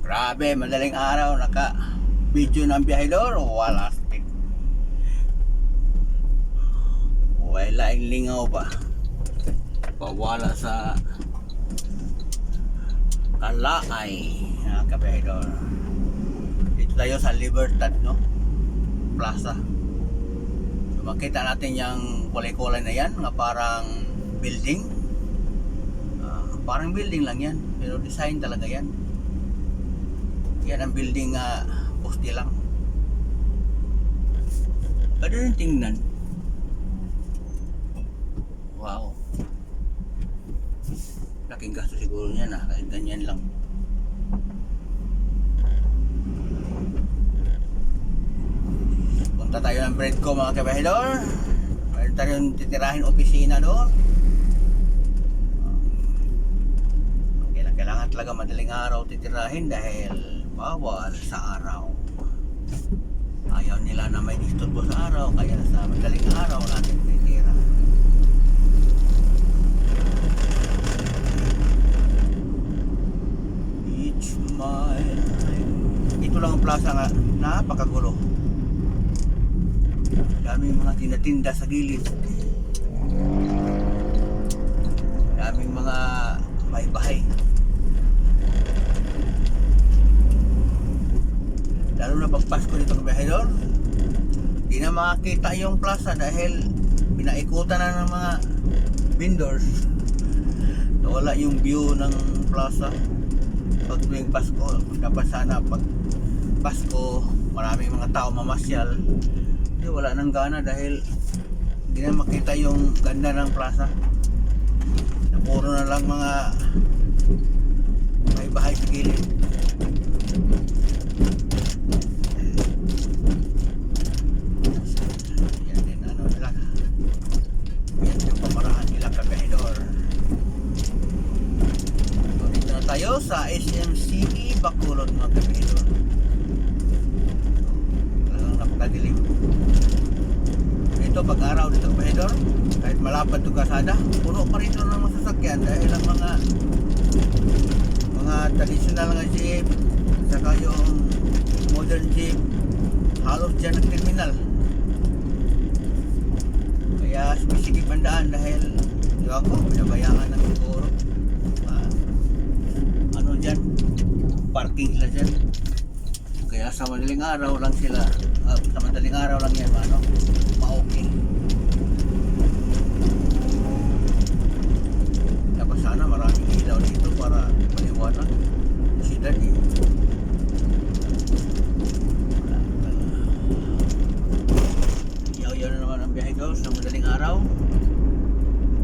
Grabe, madaling araw, naka-video ng biyahedor, wala stick. Wala yung lingaw pa. Pawala sa Kalaay, mga kabiyahedor. Dito tayo sa Libertad, no? Plaza. So, makita natin yung kulay-kulay na yan, nga parang building. Parang building lang yan, pero design talaga yan. Yan ang building poste lang. Ano yung tingnan? Wow. Laking gasto siguro niyan kahit ganyan lang. Punta tayo ng bread ko mga kabahidor. Mayroon tayong titirahin opisina doon. Kailangan talaga madaling araw titirahin dahil bawal sa araw. Ayaw nila na may disturbo sa araw, kaya sa madaling araw natin titira. Each mile. Ito lang ang plaza nga, napakagulo. Daming mga tinatinda sa gilid. Daming mga bahay-bahay. Lalo na pag Pasko dito kabahidor, di na makakita yung plaza dahil pinaikutan na ng mga vendors. Nawala yung view ng plaza pag tuwing Pasko. Dapat sana pag Pasko maraming mga tao mamasyal. Hindi, wala nang gana dahil hindi na makita yung ganda ng plaza. Puro na lang mga bahay-bahay sa gilid. Tayo sa SMCE Bacolod mga kabahidor. Talagang napakadilim. Dito pag araw dito kabahidor, kahit malapad ito kasada, puno pa rito ng mga sasakyan dahil ang mga traditional nga jeep saka yung modern jeep halos dyan ang terminal. Kaya sumisigip ang daan dahil diba ko, binabayangan ng siguro dyan, parking sila dyan. Kaya sa madaling araw lang sila, sa madaling araw lang yan, ma-okay. Dapat sana maraming ilaw dito para maliwanag sila dito. Yaw-yaw na naman ang biyahe ko sa madaling araw.